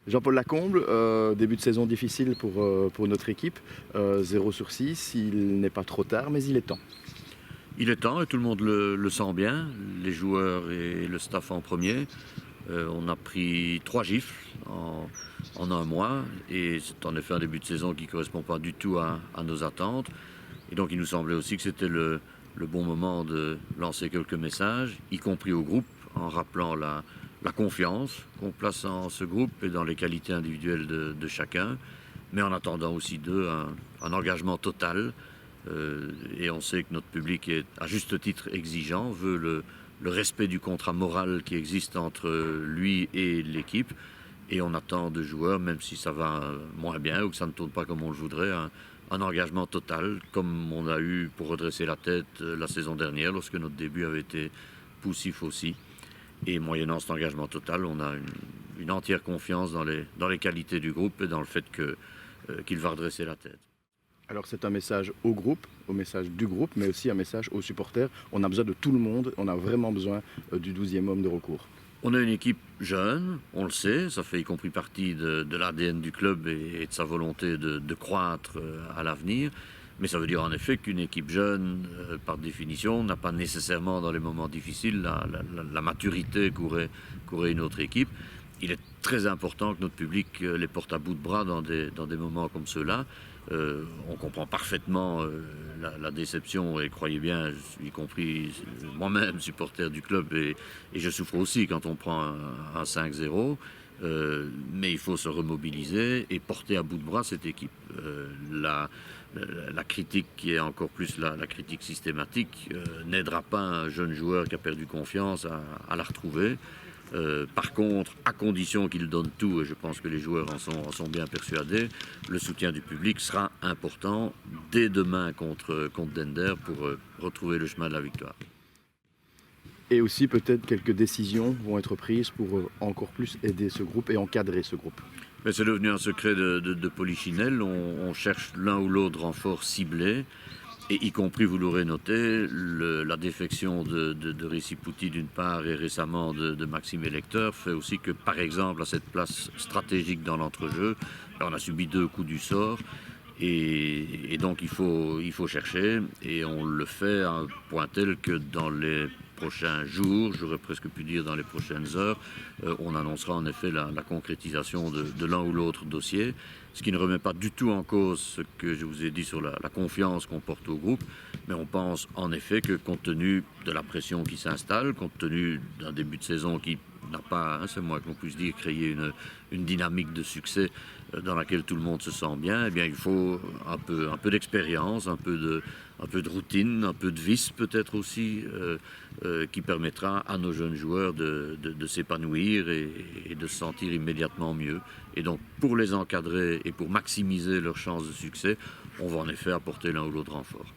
Jean-Paul Lacombe, début de saison difficile pour notre équipe, 0 sur 6, il n'est pas trop tard, mais il est temps. Il est temps et tout le monde le sent bien, les joueurs et le staff en premier. On a pris 3 gifles en un mois et c'est en effet un début de saison qui ne correspond pas du tout à nos attentes. Et donc il nous semblait aussi que c'était le bon moment de lancer quelques messages, y compris au groupe, en rappelant la confiance qu'on place en ce groupe et dans les qualités individuelles de chacun, mais en attendant aussi d'eux un engagement total. Et on sait que notre public est à juste titre exigeant, veut le respect du contrat moral qui existe entre lui et l'équipe. Et on attend de joueurs, même si ça va moins bien ou que ça ne tourne pas comme on le voudrait, un engagement total, comme on a eu pour redresser la tête la saison dernière, lorsque notre début avait été poussif aussi. Et moyennant cet engagement total, on a une entière confiance dans les qualités du groupe et dans le fait qu'il va redresser la tête. Alors c'est un message au groupe, au message du groupe, mais aussi un message aux supporters. On a besoin de tout le monde, on a vraiment besoin du 12e homme de recours. On a une équipe jeune, on le sait, ça fait y compris partie de l'ADN du club et de sa volonté de croître à l'avenir. Mais ça veut dire en effet qu'une équipe jeune, par définition, n'a pas nécessairement dans les moments difficiles la maturité qu'aurait une autre équipe. Il est très important que notre public les porte à bout de bras dans des moments comme ceux-là. On comprend parfaitement la déception et croyez bien, y compris moi-même supporter du club et je souffre aussi quand on prend un 5-0. Mais il faut se remobiliser et porter à bout de bras cette équipe. La critique qui est encore plus la critique systématique n'aidera pas un jeune joueur qui a perdu confiance à la retrouver. Par contre, à condition qu'il donne tout, et je pense que les joueurs en sont bien persuadés, le soutien du public sera important dès demain contre Dender pour retrouver le chemin de la victoire. Et aussi peut-être quelques décisions vont être prises pour encore plus aider ce groupe et encadrer ce groupe. Mais c'est devenu un secret de Polichinelle. On cherche l'un ou l'autre renfort ciblé. Et y compris, vous l'aurez noté, la défection de Rissi Pouty d'une part et récemment de Maxime Electeur fait aussi que, par exemple, à cette place stratégique dans l'entrejeu, on a subi 2 coups du sort. Et donc il faut chercher et on le fait à un point tel que dans les prochains jours, j'aurais presque pu dire dans les prochaines heures, on annoncera en effet la concrétisation de l'un ou l'autre dossier, ce qui ne remet pas du tout en cause ce que je vous ai dit sur la confiance qu'on porte au groupe, mais on pense en effet que compte tenu de la pression qui s'installe, compte tenu d'un début de saison qui n'a pas, c'est moins qu'on puisse dire, créé une dynamique de succès dans laquelle tout le monde se sent bien, eh bien il faut un peu d'expérience, un peu de routine, un peu de vice peut-être aussi, qui permettra à nos jeunes joueurs de s'épanouir et de se sentir immédiatement mieux. Et donc pour les encadrer et pour maximiser leurs chances de succès, on va en effet apporter l'un ou l'autre renfort.